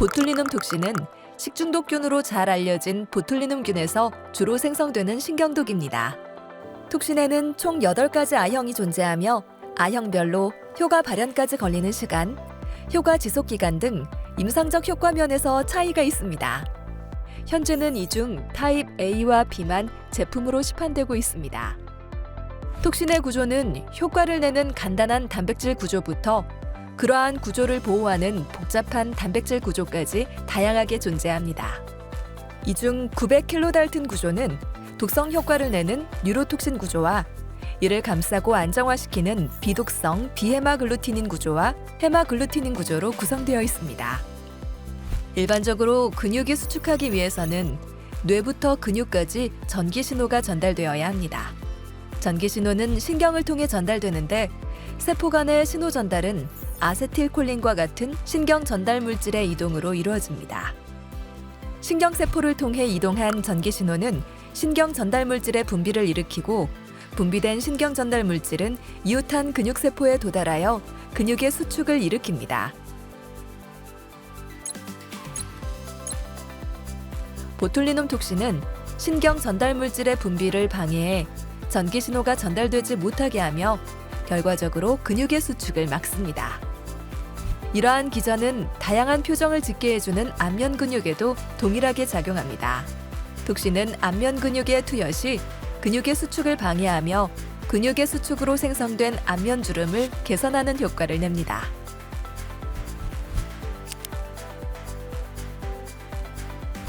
보툴리눔 톡신은 식중독균으로 잘 알려진 보툴리눔균에서 주로 생성되는 신경독입니다. 톡신에는 총 8가지 A형이 존재하며 A형별로 효과 발현까지 걸리는 시간, 효과 지속 기간 등 임상적 효과 면에서 차이가 있습니다. 현재는 이 중 타입 A와 B만 제품으로 시판되고 있습니다. 톡신의 구조는 효과를 내는 간단한 단백질 구조부터 그러한 구조를 보호하는 복잡한 단백질 구조까지 다양하게 존재합니다. 이 중 900kDa 구조는 독성 효과를 내는 뉴로톡신 구조와 이를 감싸고 안정화시키는 비독성 비헤마글루티닌 구조와 헤마글루티닌 구조로 구성되어 있습니다. 일반적으로 근육이 수축하기 위해서는 뇌부터 근육까지 전기 신호가 전달되어야 합니다. 전기 신호는 신경을 통해 전달되는데 세포 간의 신호 전달은 아세틸콜린과 같은 신경 전달 물질의 이동으로 이루어집니다. 신경세포를 통해 이동한 전기 신호는 신경 전달 물질의 분비를 일으키고 분비된 신경 전달 물질은 이웃한 근육세포에 도달하여 근육의 수축을 일으킵니다. 보툴리눔 톡신은 신경 전달 물질의 분비를 방해해 전기 신호가 전달되지 못하게 하며 결과적으로 근육의 수축을 막습니다. 이러한 기전은 다양한 표정을 짓게 해주는 안면 근육에도 동일하게 작용합니다. 톡신은 안면 근육의 투여 시 근육의 수축을 방해하며 근육의 수축으로 생성된 안면 주름을 개선하는 효과를 냅니다.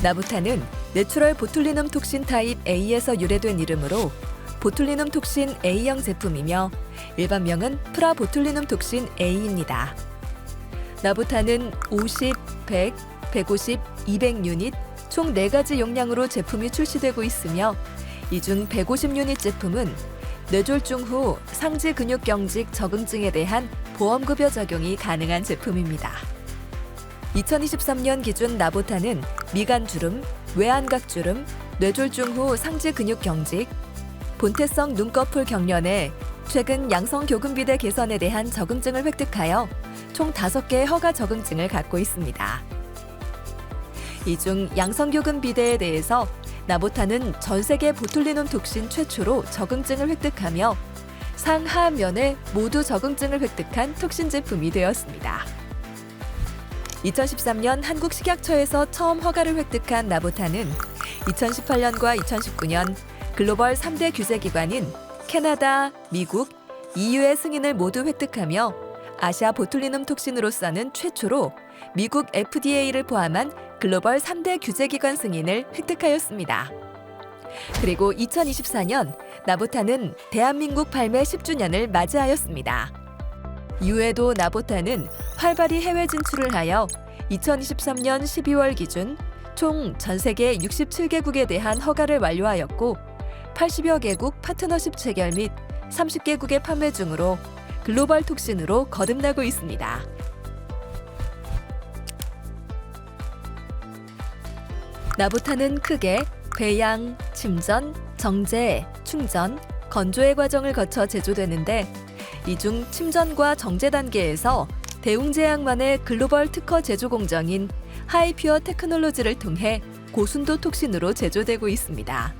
나부타는 내추럴 보툴리눔 톡신 타입 A에서 유래된 이름으로 보툴리눔 톡신 A형 제품이며 일반명은 프라보툴리눔 톡신 A입니다. 나부타는 50, 100, 150, 200유닛 총 4가지 용량으로 제품이 출시되고 있으며 이 중 150유닛 제품은 뇌졸중 후 상지 근육 경직 적응증에 대한 보험급여 적용이 가능한 제품입니다. 2023년 기준 나보타는 미간주름, 외안각주름, 뇌졸중 후 상지 근육 경직, 본태성 눈꺼풀 경련에 최근 양성교근비대 개선에 대한 적응증을 획득하여 총 5개의 허가 적응증을 갖고 있습니다. 이 중 양성교근비대에 대해서 나보타는 전 세계 보툴리눔 톡신 최초로 적응증을 획득하며 상하면에 모두 적응증을 획득한 톡신 제품이 되었습니다. 2013년 한국식약처에서 처음 허가를 획득한 나보타는 2018년과 2019년 글로벌 3대 규제기관인 캐나다, 미국, EU의 승인을 모두 획득하며 아시아 보툴리눔 톡신으로서는 최초로 미국 FDA를 포함한 글로벌 3대 규제기관 승인을 획득하였습니다. 그리고 2024년 나보타는 대한민국 발매 10주년을 맞이하였습니다. 이후에도 나보타는 활발히 해외 진출을 하여 2023년 12월 기준 총 전 세계 67개국에 대한 허가를 완료하였고 80여 개국 파트너십 체결 및 30개국의 판매 중으로 글로벌 톡신으로 거듭나고 있습니다. 나보타는 크게 배양, 침전, 정제, 충전, 건조의 과정을 거쳐 제조되는데 이 중 침전과 정제 단계에서 대웅제약만의 글로벌 특허 제조 공정인 하이퓨어 테크놀로지를 통해 고순도 톡신으로 제조되고 있습니다.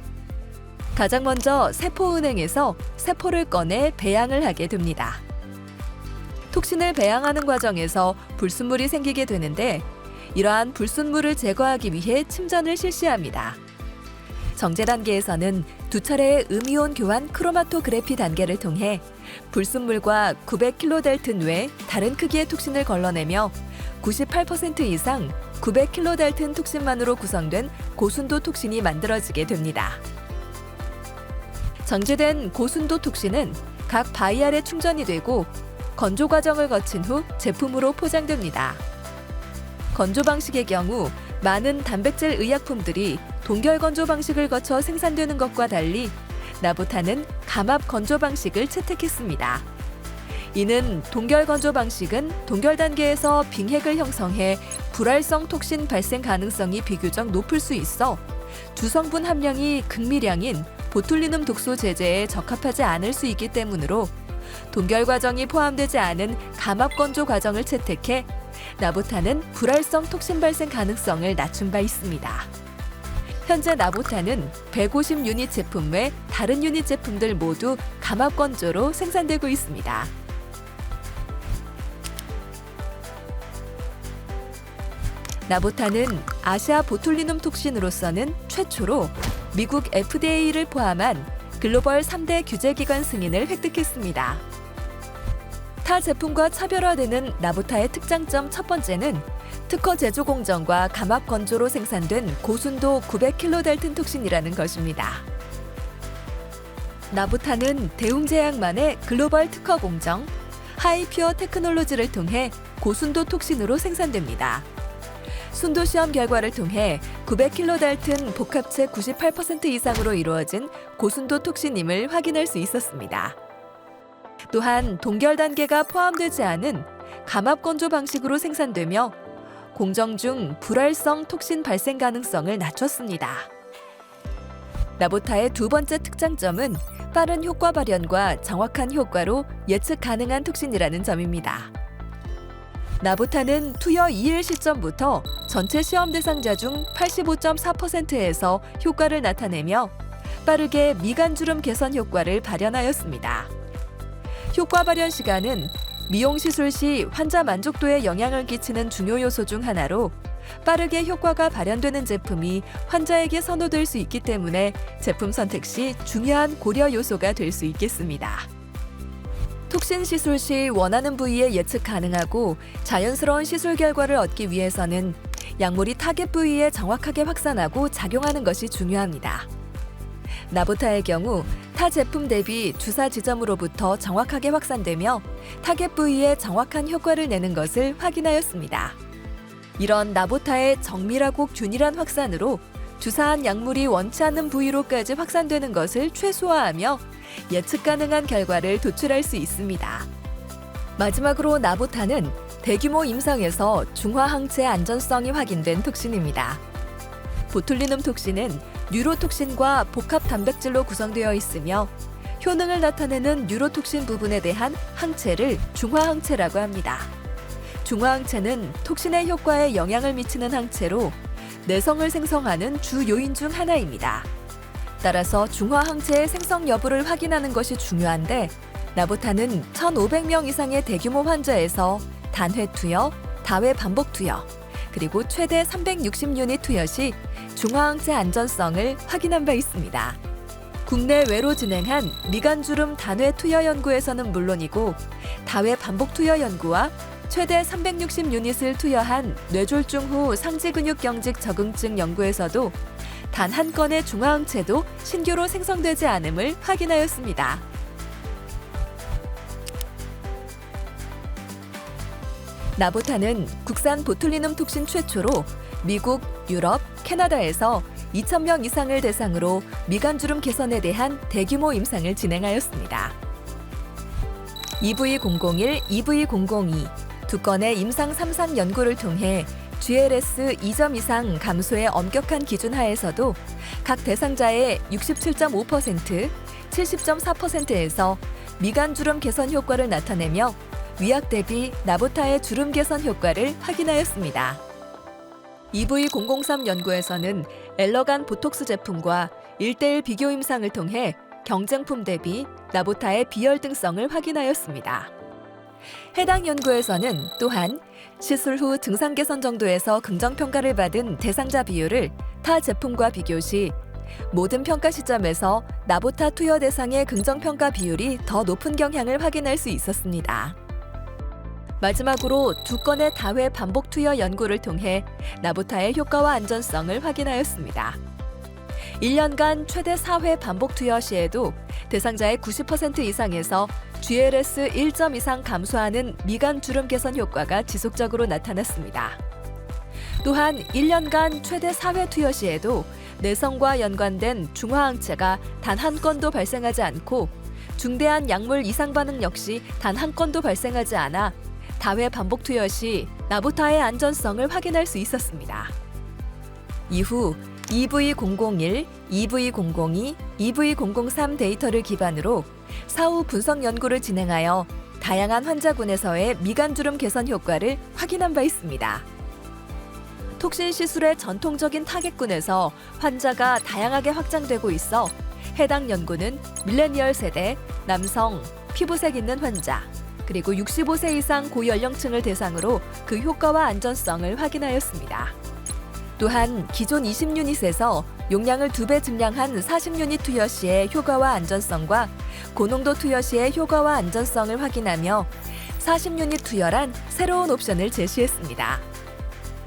가장 먼저 세포은행에서 세포를 꺼내 배양을 하게 됩니다. 톡신을 배양하는 과정에서 불순물이 생기게 되는데 이러한 불순물을 제거하기 위해 침전을 실시합니다. 정제 단계에서는 2차례의 음이온 교환 크로마토그래피 단계를 통해 불순물과 900kDa 외 다른 크기의 톡신을 걸러내며 98% 이상 900kDa 톡신만으로 구성된 고순도 톡신이 만들어지게 됩니다. 정제된 고순도 톡신은 각 바이알에 충전이 되고 건조 과정을 거친 후 제품으로 포장됩니다. 건조 방식의 경우 많은 단백질 의약품들이 동결 건조 방식을 거쳐 생산되는 것과 달리 나보타는 감압 건조 방식을 채택했습니다. 이는 동결 건조 방식은 동결 단계에서 빙핵을 형성해 불활성 톡신 발생 가능성이 비교적 높을 수 있어 주성분 함량이 극미량인 보툴리눔 독소 제제에 적합하지 않을 수 있기 때문으로 동결 과정이 포함되지 않은 감압 건조 과정을 채택해 나보타는 불활성 톡신 발생 가능성을 낮춘 바 있습니다. 현재 나보타는 150유닛 제품 외 다른 유닛 제품들 모두 감압 건조로 생산되고 있습니다. 나보타는 아시아 보툴리눔 톡신으로서는 최초로 미국 FDA를 포함한 글로벌 3대 규제기관 승인을 획득했습니다. 타 제품과 차별화되는 나보타의 특장점 첫 번째는 특허 제조 공정과 감압 건조로 생산된 고순도 900kDalton 톡신이라는 것입니다. 나보타는 대웅제약만의 글로벌 특허 공정 하이퓨어 테크놀로지를 통해 고순도 톡신으로 생산됩니다. 순도 시험 결과를 통해 900kDalton 복합체 98% 이상으로 이루어진 고순도 톡신임을 확인할 수 있었습니다. 또한 동결 단계가 포함되지 않은 감압 건조 방식으로 생산되며 공정 중 불활성 톡신 발생 가능성을 낮췄습니다. 나보타의 두 번째 특장점은 빠른 효과 발현과 정확한 효과로 예측 가능한 톡신이라는 점입니다. 나보타는 투여 2일 시점부터 전체 시험 대상자 중 85.4%에서 효과를 나타내며 빠르게 미간주름 개선 효과를 발현하였습니다. 효과 발현 시간은 미용 시술 시 환자 만족도에 영향을 끼치는 중요 요소 중 하나로 빠르게 효과가 발현되는 제품이 환자에게 선호될 수 있기 때문에 제품 선택 시 중요한 고려 요소가 될 수 있겠습니다. 톡신 시술 시 원하는 부위에 예측 가능하고 자연스러운 시술 결과를 얻기 위해서는 약물이 타겟 부위에 정확하게 확산하고 작용하는 것이 중요합니다. 나보타의 경우 타 제품 대비 주사 지점으로부터 정확하게 확산되며 타겟 부위에 정확한 효과를 내는 것을 확인하였습니다. 이런 나보타의 정밀하고 균일한 확산으로 주사한 약물이 원치 않는 부위로까지 확산되는 것을 최소화하며 예측 가능한 결과를 도출할 수 있습니다. 마지막으로 나보타는 대규모 임상에서 중화항체 안전성이 확인된 톡신입니다. 보툴리눔 톡신은 뉴로톡신과 복합 단백질로 구성되어 있으며 효능을 나타내는 뉴로톡신 부분에 대한 항체를 중화항체라고 합니다. 중화항체는 톡신의 효과에 영향을 미치는 항체로 내성을 생성하는 주 요인 중 하나입니다. 따라서 중화항체의 생성 여부를 확인하는 것이 중요한데 나보타는 1,500명 이상의 대규모 환자에서 단회 투여, 다회 반복 투여, 그리고 최대 360유닛 투여 시 중화항체 안전성을 확인한 바 있습니다. 국내외로 진행한 미간주름 단회 투여 연구에서는 물론이고 다회 반복 투여 연구와 최대 360유닛을 투여한 뇌졸중 후 상지근육 경직 적응증 연구에서도 단 한 건의 중화항체도 신규로 생성되지 않음을 확인하였습니다. 나보타는 국산 보툴리눔 톡신 최초로 미국, 유럽, 캐나다에서 2,000명 이상을 대상으로 미간주름 개선에 대한 대규모 임상을 진행하였습니다. EV001, EV002 두 건의 임상 3상 연구를 통해 GLS 2점 이상 감소의 엄격한 기준 하에서도 각 대상자의 67.5%, 70.4%에서 미간주름 개선 효과를 나타내며 위약 대비 나보타의 주름 개선 효과를 확인하였습니다. EV003 연구에서는 엘러간 보톡스 제품과 1:1 비교 임상을 통해 경쟁품 대비 나보타의 비혈등성을 확인하였습니다. 해당 연구에서는 또한 시술 후 증상 개선 정도에서 긍정평가를 받은 대상자 비율을 타 제품과 비교 시 모든 평가 시점에서 나보타 투여 대상의 긍정평가 비율이 더 높은 경향을 확인할 수 있었습니다. 마지막으로 두 건의 다회 반복 투여 연구를 통해 나보타의 효과와 안전성을 확인하였습니다. 1년간 최대 4회 반복 투여 시에도 대상자의 90% 이상에서 GLS 1점 이상 감소하는 미간 주름 개선 효과가 지속적으로 나타났습니다. 또한 1년간 최대 4회 투여 시에도 내성과 연관된 중화항체가 단 한 건도 발생하지 않고 중대한 약물 이상 반응 역시 단 한 건도 발생하지 않아 다회 반복 투여 시 나보타의 안전성을 확인할 수 있었습니다. 이후 EV001, EV002, EV003 데이터를 기반으로 사후 분석 연구를 진행하여 다양한 환자군에서의 미간주름 개선 효과를 확인한 바 있습니다. 톡신 시술의 전통적인 타겟군에서 환자가 다양하게 확장되고 있어 해당 연구는 밀레니얼 세대, 남성, 피부색 있는 환자, 그리고 65세 이상 고연령층을 대상으로 그 효과와 안전성을 확인하였습니다. 또한 기존 20유닛에서 용량을 2배 증량한 40유닛 투여 시의 효과와 안전성과 고농도 투여 시의 효과와 안전성을 확인하며 40유닛 투여란 새로운 옵션을 제시했습니다.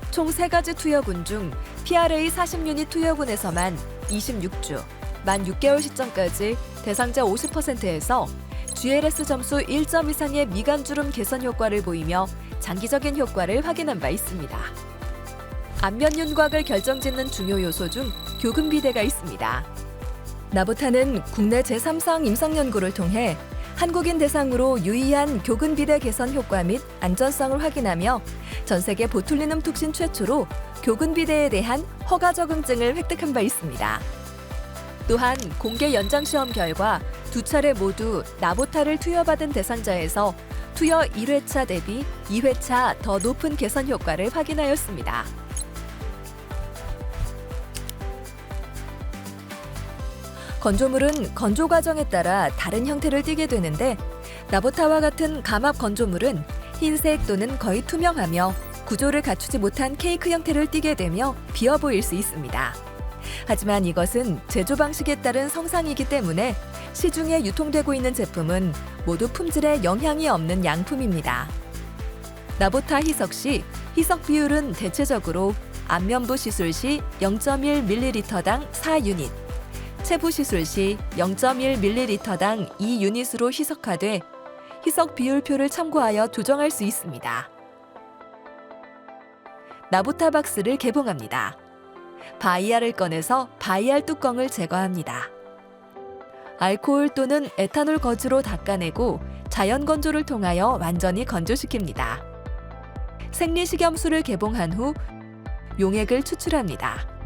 총 3가지 투여군 중 PRA 40유닛 투여군에서만 26주, 만 6개월 시점까지 대상자 50%에서 GLS 점수 1점 이상의 미간주름 개선 효과를 보이며 장기적인 효과를 확인한 바 있습니다. 안면 윤곽을 결정짓는 중요 요소 중 교근 비대가 있습니다. 나보타는 국내 제3상 임상 연구를 통해 한국인 대상으로 유의한 교근 비대 개선 효과 및 안전성을 확인하며 전 세계 보툴리눔 톡신 최초로 교근 비대에 대한 허가 적응증을 획득한 바 있습니다. 또한 공개 연장 시험 결과 2차례 모두 나보타를 투여받은 대상자에서 투여 1회차 대비 2회차 더 높은 개선 효과를 확인하였습니다. 건조물은 건조 과정에 따라 다른 형태를 띠게 되는데 나보타와 같은 감압 건조물은 흰색 또는 거의 투명하며 구조를 갖추지 못한 케이크 형태를 띠게 되며 비어 보일 수 있습니다. 하지만 이것은 제조 방식에 따른 성상이기 때문에 시중에 유통되고 있는 제품은 모두 품질에 영향이 없는 양품입니다. 나보타 희석 시 희석 비율은 대체적으로 안면부 시술 시 0.1ml당 4유닛, 체부 시술 시 0.1ml당 2유닛으로 희석하되 희석 비율표를 참고하여 조정할 수 있습니다. 나보타 박스를 개봉합니다. 바이알을 꺼내서 바이알 뚜껑을 제거합니다. 알코올 또는 에탄올 거즈로 닦아내고 자연 건조를 통하여 완전히 건조시킵니다. 생리식염수를 개봉한 후 용액을 추출합니다.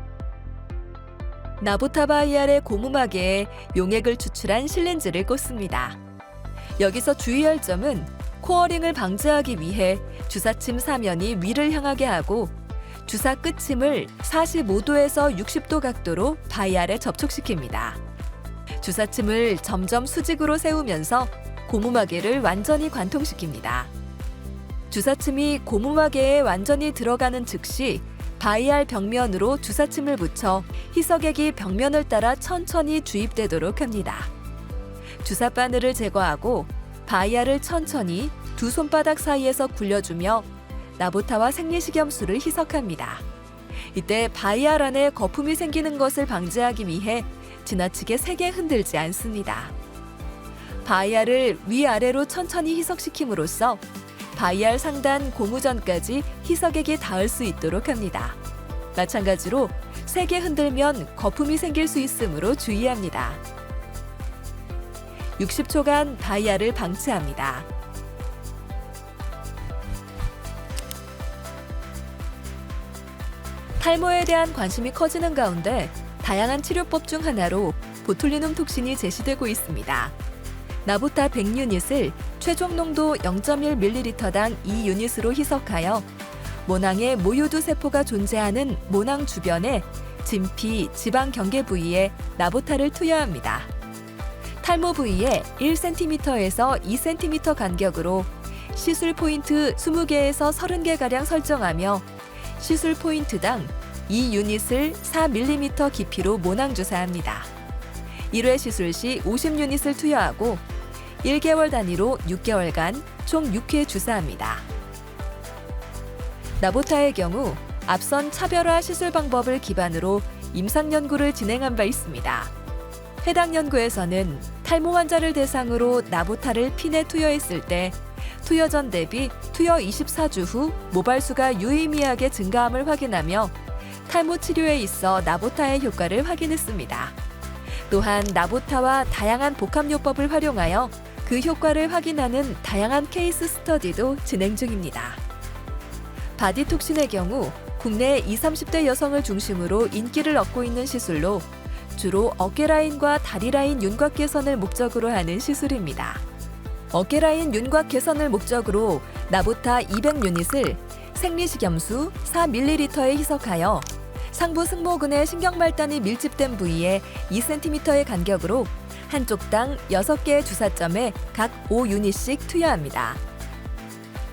나보타 바이알의 고무마개에 용액을 추출한 실린지를 꽂습니다. 여기서 주의할 점은 코어링을 방지하기 위해 주사침 사면이 위를 향하게 하고 주사 끝침을 45도에서 60도 각도로 바이알에 접촉시킵니다. 주사침을 점점 수직으로 세우면서 고무마개를 완전히 관통시킵니다. 주사침이 고무마개에 완전히 들어가는 즉시 바이알 벽면으로 주사침을 붙여 희석액이 벽면을 따라 천천히 주입되도록 합니다. 주사 바늘을 제거하고 바이알을 천천히 두 손바닥 사이에서 굴려주며 나보타와 생리식염수를 희석합니다. 이때 바이알 안에 거품이 생기는 것을 방지하기 위해 지나치게 세게 흔들지 않습니다. 바이알을 위아래로 천천히 희석시킴으로써 바이알 상단 고무전까지 희석액이 닿을 수 있도록 합니다. 마찬가지로 세게 흔들면 거품이 생길 수 있으므로 주의합니다. 60초간 바이알을 방치합니다. 탈모에 대한 관심이 커지는 가운데 다양한 치료법 중 하나로 보툴리눔 톡신이 제시되고 있습니다. 나보타 100유닛을 최종 농도 0.1ml당 2유닛으로 희석하여 모낭에 모유두 세포가 존재하는 모낭 주변에 진피, 지방 경계 부위에 나보타를 투여합니다. 탈모 부위에 1cm에서 2cm 간격으로 시술 포인트 20개에서 30개가량 설정하며 시술 포인트당 2유닛을 4mm 깊이로 모낭 주사합니다. 1회 시술 시 50유닛을 투여하고 1개월 단위로 6개월간 총 6회 주사합니다. 나보타의 경우 앞선 차별화 시술 방법을 기반으로 임상 연구를 진행한 바 있습니다. 해당 연구에서는 탈모 환자를 대상으로 나보타를 핀에 투여했을 때 투여 전 대비 투여 24주 후 모발수가 유의미하게 증가함을 확인하며 탈모 치료에 있어 나보타의 효과를 확인했습니다. 또한 나보타와 다양한 복합요법을 활용하여 그 효과를 확인하는 다양한 케이스 스터디도 진행 중입니다. 바디톡신의 경우 국내 20, 30대 여성을 중심으로 인기를 얻고 있는 시술로 주로 어깨 라인과 다리 라인 윤곽 개선을 목적으로 하는 시술입니다. 어깨 라인 윤곽 개선을 목적으로 나보타 200유닛을 생리식염수 4ml에 희석하여 상부 승모근의 신경말단이 밀집된 부위에 2cm의 간격으로 한쪽당 6개의 주사점에 각 5유닛씩 투여합니다.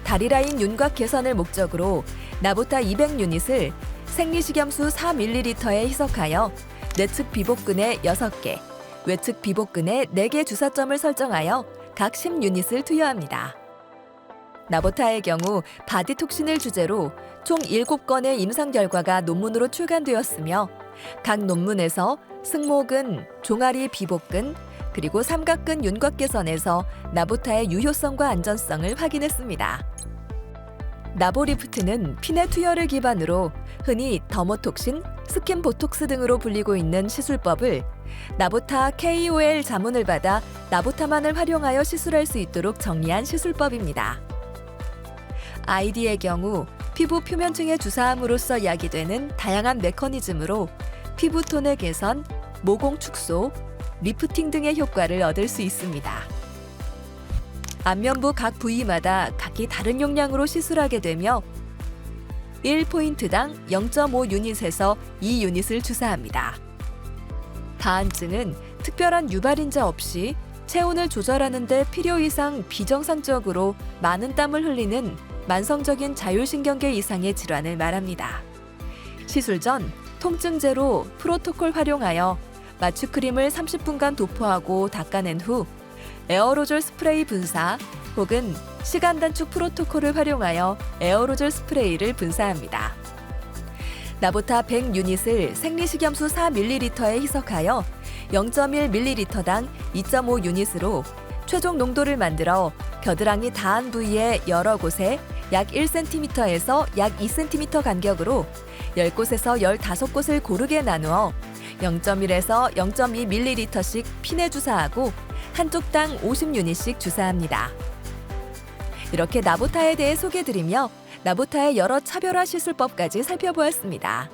다리 라인 윤곽 개선을 목적으로 나보타 200유닛을 생리식염수 4ml에 희석하여 내측 비복근에 6개, 외측 비복근에 4개 주사점을 설정하여 각 10유닛을 투여합니다. 나보타의 경우 바디톡신을 주제로 총 7건의 임상 결과가 논문으로 출간되었으며 각 논문에서 승모근, 종아리 비복근, 그리고 삼각근 윤곽 개선에서 나보타의 유효성과 안전성을 확인했습니다. 나보리프트는 핀의 투여를 기반으로 흔히 더모톡신, 스킨보톡스 등으로 불리고 있는 시술법을 나보타 KOL 자문을 받아 나보타만을 활용하여 시술할 수 있도록 정리한 시술법입니다. ID의 경우 피부 표면층에 주사함으로써 야기되는 다양한 메커니즘으로 피부톤의 개선, 모공 축소, 리프팅 등의 효과를 얻을 수 있습니다. 안면부 각 부위마다 각기 다른 용량으로 시술하게 되며 1포인트당 0.5유닛에서 2유닛을 주사합니다. 다한증은 특별한 유발인자 없이 체온을 조절하는 데 필요 이상 비정상적으로 많은 땀을 흘리는 만성적인 자율신경계 이상의 질환을 말합니다. 시술 전 통증제로 프로토콜 활용하여 마취크림을 30분간 도포하고 닦아낸 후 에어로졸 스프레이 분사 혹은 시간 단축 프로토콜을 활용하여 에어로졸 스프레이를 분사합니다. 나보타 100유닛을 생리식염수 4ml에 희석하여 0.1ml당 2.5유닛으로 최종 농도를 만들어 겨드랑이 다한 부위의 여러 곳에 약 1cm에서 약 2cm 간격으로 10곳에서 15곳을 고르게 나누어 0.1에서 0.2ml씩 핀에 주사하고 한쪽당 50유닛씩 주사합니다. 이렇게 나보타에 대해 소개드리며 나보타의 여러 차별화 시술법까지 살펴보았습니다.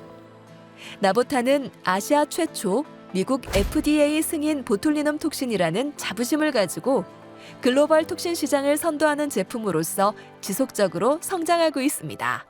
나보타는 아시아 최초 미국 FDA 승인 보툴리눔 톡신이라는 자부심을 가지고 글로벌 톡신 시장을 선도하는 제품으로서 지속적으로 성장하고 있습니다.